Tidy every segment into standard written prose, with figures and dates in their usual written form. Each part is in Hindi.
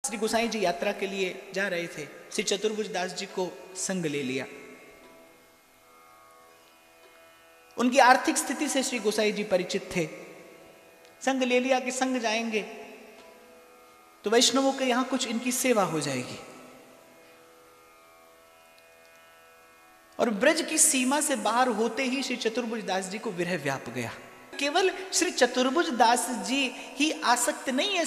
श्री गोसाई जी यात्रा के लिए जा रहे थे। श्री चतुर्भुज दास जी को संग ले लिया। उनकी आर्थिक स्थिति से श्री गोसाई जी परिचित थे। संग ले लिया कि संग जाएंगे तो वैष्णवों के यहां कुछ इनकी सेवा हो जाएगी। और ब्रज की सीमा से बाहर होते ही श्री चतुर्भुज दास जी को विरह व्याप गया। केवल श्री चतुर्भुज दास जी ही आसक्त नहीं है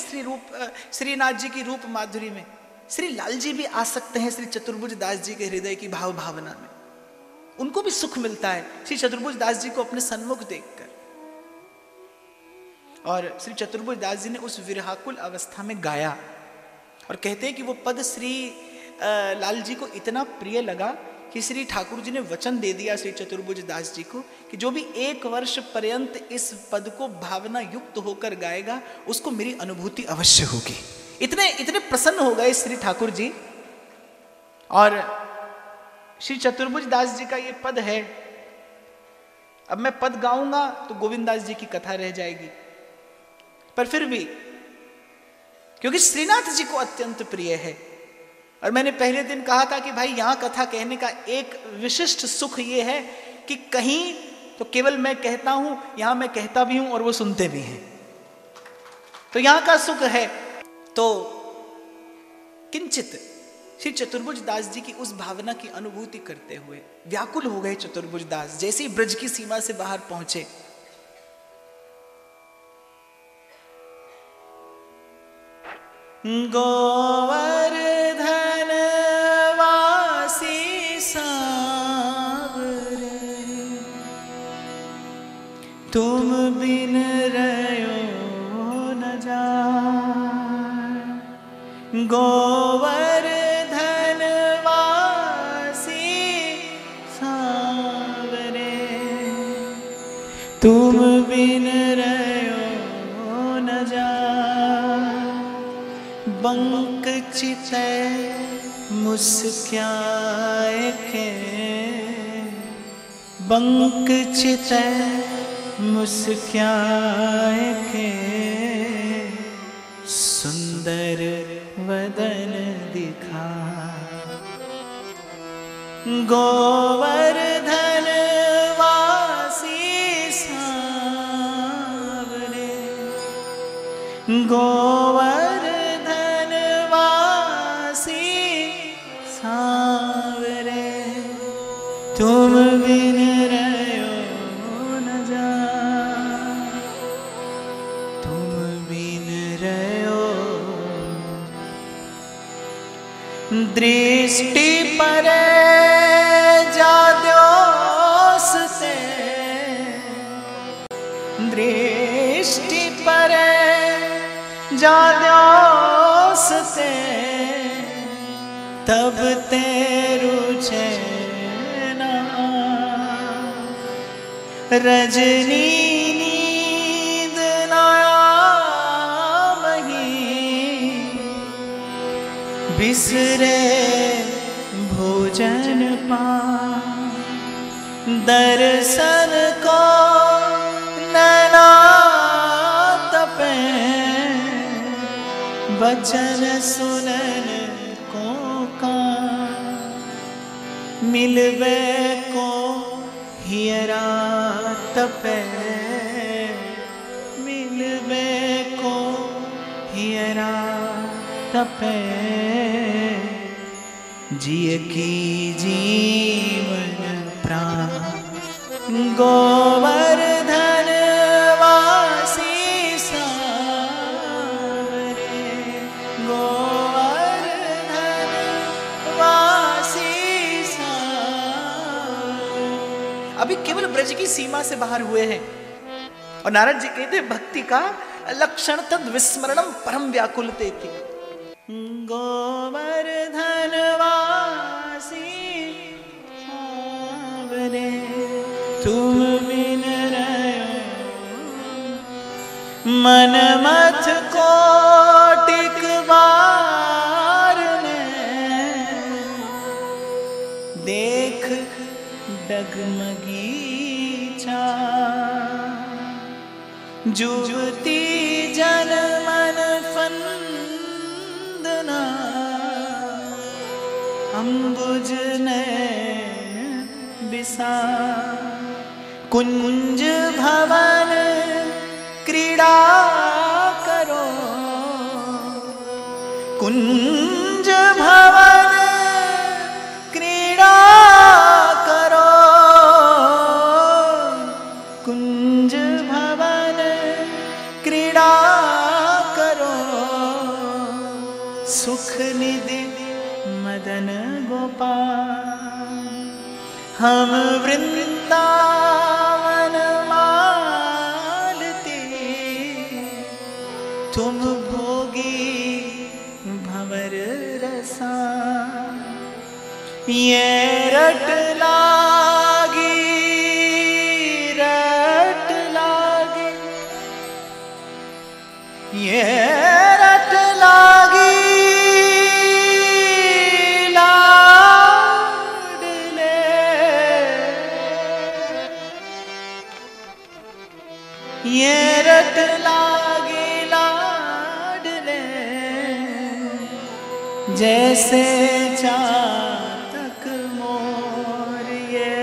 श्रीनाथ जी की रूप माधुरी में, श्री लाल जी भी आसक्त हैं श्री चतुर्भुज दास जी के हृदय की भाव भावना में। उनको भी सुख मिलता है श्री चतुर्भुज दास जी को अपने सन्मुख देखकर। और श्री चतुर्भुज दास जी ने उस विरहाकुल अवस्था में गाया और कहते हैं कि वो पद श्री लाल जी को इतना प्रिय लगा कि श्री ठाकुर जी ने वचन दे दिया श्री चतुर्भुज दास जी को कि जो भी 1 वर्ष पर्यंत इस पद को भावना युक्त होकर गाएगा उसको मेरी अनुभूति अवश्य होगी। इतने प्रसन्न हो गए श्री ठाकुर जी। और श्री चतुर्भुज दास जी का ये पद है। अब मैं पद गाऊंगा तो गोविंद दास जी की कथा रह जाएगी, पर फिर भी क्योंकि श्रीनाथ जी को अत्यंत प्रिय है। और मैंने पहले दिन कहा था कि भाई यहां कथा कहने का एक विशिष्ट सुख ये है कि कहीं तो केवल मैं कहता हूं, यहां मैं कहता भी हूं और वो सुनते भी हैं, तो यहां का सुख है। तो किंचित श्री चतुर्भुज दास जी की उस भावना की अनुभूति करते हुए व्याकुल हो गए चतुर्भुज दास। जैसे ही ब्रज की सीमा से बाहर पहुंचे, गोवर्धन वासी सांवरे तुम बिन रहो न जाए। गोवर्धन वासी सांवरे तुम बिन रहो न जाए। बंक चिते मुस्क्याए के, बंक चिते मुस्क्याए के सुंदर वदन दिखा। गोवर्धन वासी सांवरे गोवर्धन वासी सांवरे तुम बिन रहो न जाए। तुम बिन रहो दृष्टि पर जाद्योस्ते, दृष्टि पर जाद्योस्ते तब तेरु चैना। रजनी नींद नामही बिसरे भोजन पा। दर्शन को नैना तपे वचन सुनन को का। मिलवे को हियरा तपे, मिलवे को हियरा तपे। जिय की जीवन प्राण गोवर्धन वासी सांवरे। गोवर्धन वासी सांवरे। अभी केवल ब्रज की सीमा से बाहर हुए हैं और नारद जी कहते भक्ति का लक्षण तद विस्मरणम परम व्याकुलते थी। गोवर्धन वासी सांवरे तुम बिन रहो। मन मथ कोटिक बार ने देख डगमगी चा। जुवती जन मन फंदना अम्बुज नयन बिसार, कुंज भवन क्रीड़ा करो, कुंज भवन क्रीड़ा करो, कुंज भवन क्रीड़ा करो, सुख निधि मदन गोपाल, हम वृंदावन मालती, तुम भोगी भंवर रसा, ये रट लागी, रट लागी, ये रट लागी, ये रट लागे लाडले, जैसे चातक मोर, ये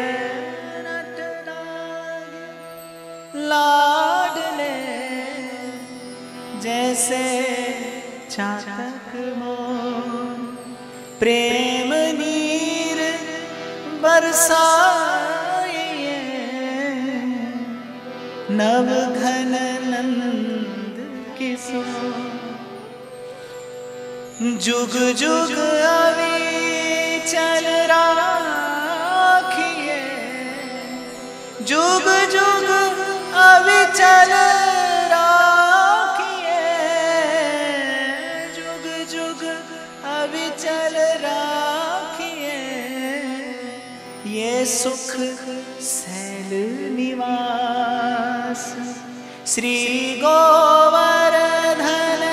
रट लागे लाडले, जैसे चातक मोर, प्रेम नीर बरसाए नव घन नंद किशोर, जुग जुग अविचल राखिए, जुग जुग अविचल राखिए, जुग जुग अविचल राखिए, ये सुख सैल निवास, श्री गोवर्धन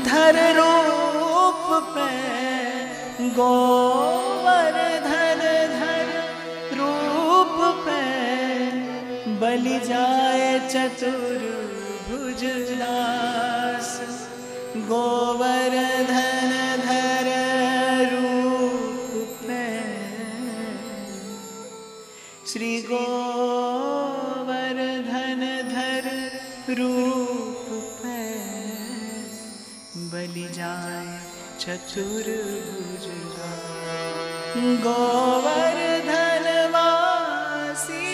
धर रूप पे, गोवर्धन धर रूप पे, बलि जाए चतुर्भुज दास, गोवर्धन धर रूप पे, श्री गोवर्धन धर रूप पे, बलि जाए चतुर्भुज दास, गोवर्धन वासी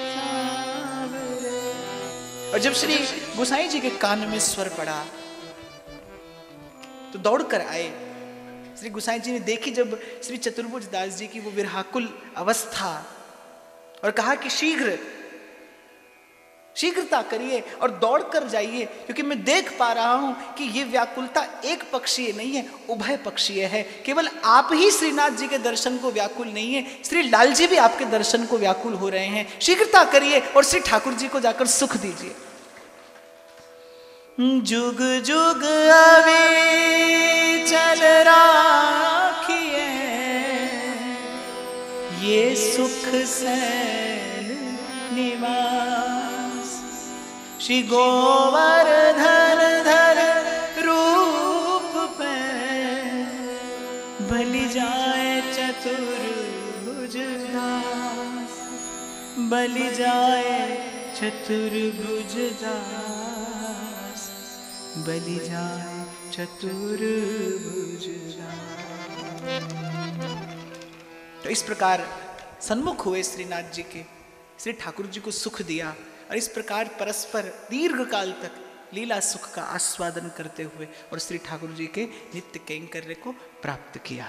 सावरे। और जब श्री गोसाई जी के कान में स्वर पड़ा तो दौड़कर आए। श्री गोसाई जी ने देखी जब श्री चतुर्भुज दास जी की वो विरहाकुल अवस्था, और कहा कि शीघ्रता करिए और दौड़कर जाइए, क्योंकि मैं देख पा रहा हूं कि ये व्याकुलता एक पक्षीय नहीं है, उभय पक्षीय है। केवल आप ही श्रीनाथ जी के दर्शन को व्याकुल नहीं है, श्री लाल जी भी आपके दर्शन को व्याकुल हो रहे हैं। शीघ्रता करिए और श्री ठाकुर जी को जाकर सुख दीजिए। जुग जुग अविचल राखिए, ये सुख सैल निवास, श्री गोवर्धन धर रूप पे, बलि जाए चतुर्भुज दास, बलि जाए चतुर्भुज दास, बलि जाए चतुर्भुज दास। तो इस प्रकार सन्मुख हुए श्रीनाथ जी के, श्री ठाकुर जी को सुख दिया, और इस प्रकार परस्पर दीर्घ काल तक लीला सुख का आस्वादन करते हुए और श्री ठाकुर जी के नित्य कैंकर्य को प्राप्त किया।